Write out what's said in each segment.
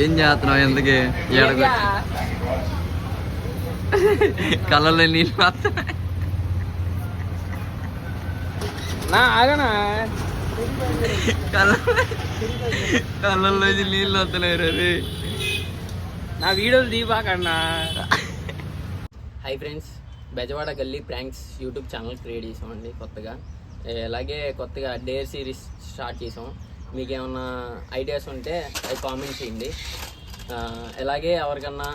ఏం చేస్తున్నావు? ఎందుకే కళ్ళలో నీళ్ళు వస్తున్నాయి. ఆగనా కళ్ళల్లో నీళ్ళు వస్తున్నాయి రే. నా వీడియోలు దీపాకన్నా. హాయ్ ఫ్రెండ్స్, బెజవాడ గల్లీ ప్రాంక్స్ యూట్యూబ్ ఛానల్ క్రియేట్ చేసామండి కొత్తగా. అలాగే కొత్తగా డేర్ సిరీస్ స్టార్ట్ చేసాం. మీకు ఏమన్నా ఐడియాస్ ఉంటే అవి కామెంట్ చేయండి. అలాగే ఎవరికన్నా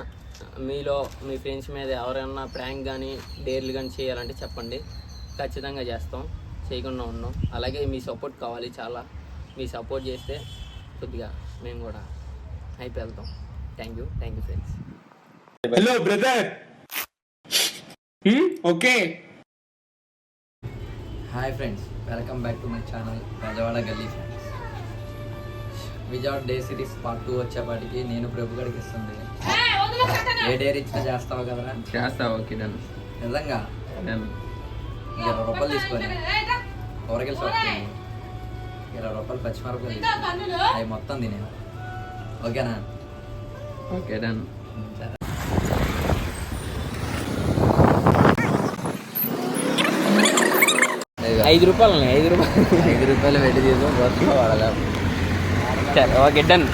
మీలో మీ ఫ్రెండ్స్ మీద ఎవరైనా ప్రాంక్ కానీ డేర్లు కానీ చేయాలంటే చెప్పండి, ఖచ్చితంగా చేస్తాం, చేయకుండా ఉన్నాం. అలాగే మీ సపోర్ట్ కావాలి చాలా. మీ సపోర్ట్ చేస్తే కొద్దిగా మేము కూడా హైప్ వెళ్తాం. Thank you friends. Hello brother. Okay, hi friends, welcome back to my channel Bezawada Galli friends. Vijayawada day series part 2 వచ్చేపాటికి నేను ప్రభు గడికి ఇస్తుంది. ఏ డేర్ ఇచ్చినా చేస్తావు కదరా? చేస్తావు. Okay done. నిజంగా 20 రూపాయలు తీసుకొని కూరగాయలు షాప్ 20 రూపాయలు పచ్చిమిరపకాయలు అవి మొత్తం తినేను. ఓకేనా? Okay done. 5 రూపాయలు 5 రూపాయలు పెట్టి తీసుకో, బస్సులో వాడలే. సరే, ఓకే డన్.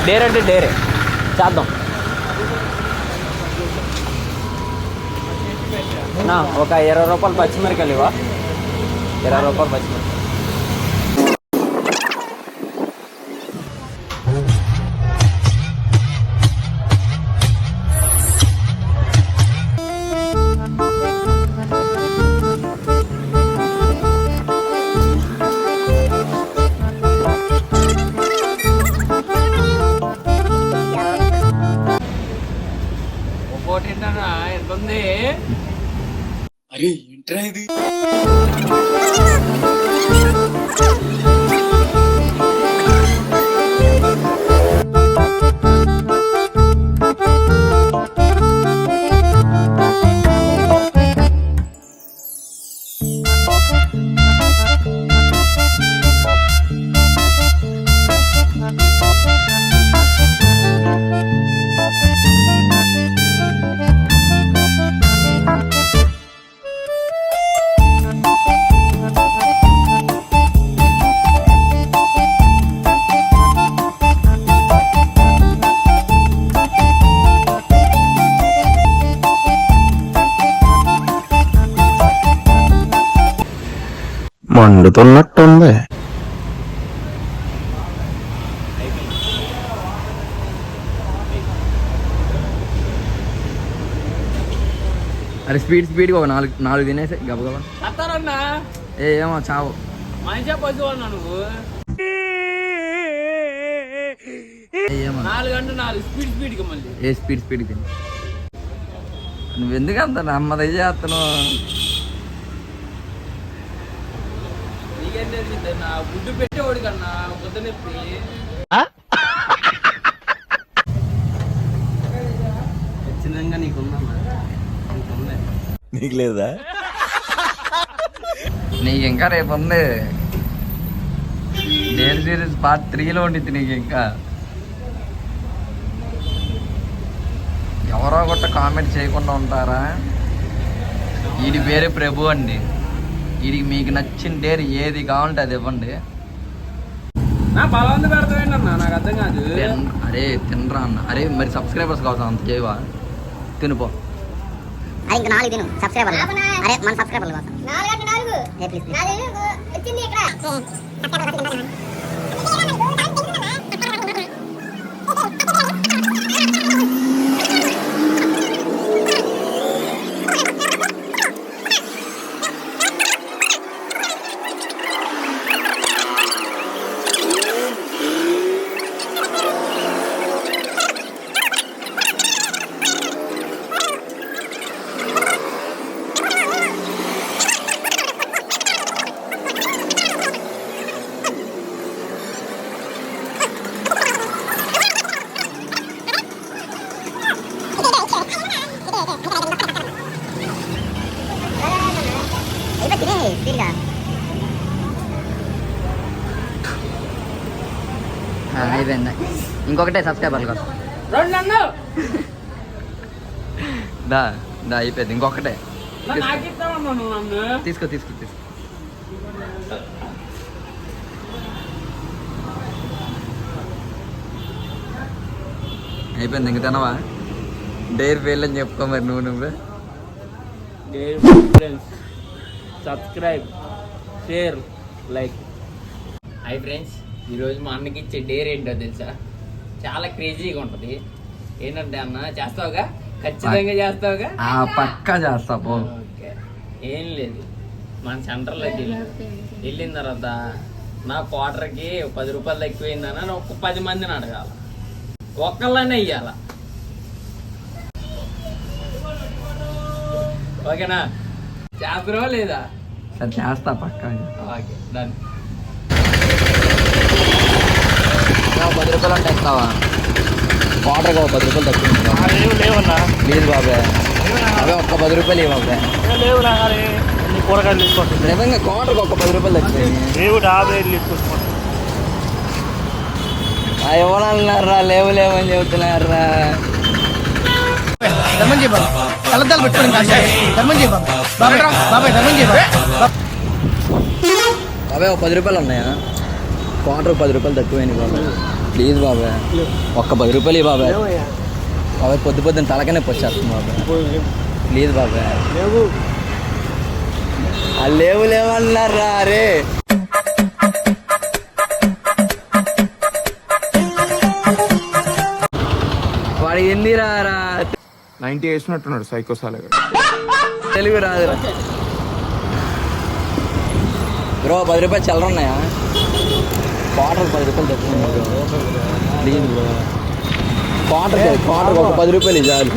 డేర్ అంటే డేరే చేద్దాం. ఒక 20 రూపాయలు పచ్చిమిరకాయలు ఇవా. 20 రూపాయలు పచ్చిమిరకాయలు. ఎంత ఉంది? అరే ఏంట్రా ఇది? మండుతున్నట్టుంది. అరే స్పీడ్గా ఒక 4 తినేసి గబగబా. ఏమో చావు. మంచిగా పశు అన్నా నువ్వు. 4 అంటే 4 స్పీడ్గా మళ్ళీ. ఏ స్పీడ్ తిని నువ్వు ఎందుకు అంత నమ్మది చేస్తున్నావు? నీకేం తెలిసింది? నా గుడ్డు పెట్టేవాడు కన్నా కొత్త నొప్పి. ఖచ్చితంగా నీకుందా? నీకు లేదా? నీకు ఇంకా రేపు ఉంది. డేర్ సిరీస్ పార్ట్ 3లో ఉండిద్ది నీకు. ఇంకా ఎవరో ఒకటి కామెంట్ చేయకుండా ఉంటారా? వీడి పేరు ప్రభు అండి. వీడికి మీకు నచ్చిన డేర్ ఏది కావాలంటే అది ఇవ్వండి. బలవంత పెడతావేంటి అన్న? నాకు అర్థం కాదు. అరే తినరా అన్న. అరే మరి సబ్స్క్రైబర్స్ కావచ్చు, అంత చేయవా? తినిపో. అరే ఇంకా 4 తిను సబ్స్క్రైబర్. అరే మన సబ్స్క్రైబర్ల కోసం 4 అంటే 4 ఏ ప్లీజ్ వచ్చింది ఇక్కడ. అయిపోయింది. ఇంకొకటే సబ్స్క్రైబర్లు కోసం. రెండు నన్ను దా దా అయిపోయింది, ఇంకొకటే. నాకు ఇస్తావమ్మా నువ్వు నన్ను. తీసుకో తీసుకో తీసుకో. అయిపోయింది, ఇంక తినవా? డైర్ ఫెయిల్ అని చెప్పుకో మరి నువ్వే. Friends subscribe, share, like. Hi friends, ఈరోజు మా అన్నకి ఇచ్చే డేర్ ఏంటో తెలుసా? చాలా క్రేజీగా ఉంటుంది. ఏంటంటే అన్న, చేస్తావుగా? ఖచ్చితంగా చేస్తావుగా? పక్కా చేస్తా పో. ఓకే, ఏం లేదు, మన సెంటర్లోకి వెళ్ళిన తర్వాత నా క్వార్టర్కి 10 రూపాయలు ఎక్కువైందని ఒక 10 మందిని అడగాల, ఒక్కళ్ళనే ఇయ్యాల. ఓకేనా? చేస్తావా లేదా? సరే చేస్తా పక్కా. Okay, done. 10 రూపాయలు అంటే ఇస్తావా? క్వార్టర్కి ఒక 10 రూపాయలు తక్కువ. లేవన్నా, ప్లీజ్ బాబాయ్, అవే ఒక్క 10 రూపాయలు ఇవ్వ బాబాయ్. లేవురా, కూరగాయలు తీసుకొస్తుంది. నిజంగా క్వార్టర్కి ఒక 10 రూపాయలు తక్కువ. లేవు, 50 తీసుకొచ్చుకోండి. ఇవ్వాలన్నారా? లేవు లేవని చెబుతున్నారా? ధర్మం చేయ బాబా, కళ్ళద్దాలు పెట్టుకోండి కాదు. ధర్మం చేయ బాబా, బాబాయ్ బాబాయ్ ధర్మం చేయ బాబా. అవే ఒక 10 రూపాయలు ఉన్నాయా? క్వార్టర్ 10 రూపాయలు తక్కువైంది బాబాయ్, ప్లీజ్ బాబాయ్, ఒక్క 10 రూపాయలు ఇవ్వ బాబాయ్. బాబాయ్ పొద్దు పొద్దున్న తలకనే వచ్చేస్తుంది బాబాయ్, ప్లీజ్ బాబాయ్. లేవు లేవన్నారా? అరే వాడు ఏంది రారా? 90 వేసినట్టున్నాడు సైకోసాలగా. తెలుగు రాదురా బ్రో. 10 రూపాయలు చిల్లర ఉన్నాయా? క్వార్టర్ 10 రూపాయలు తక్కువ ప్లీజ్ బ్రో. క్వార్టర్ ఒక 10 రూపాయలు చాలు.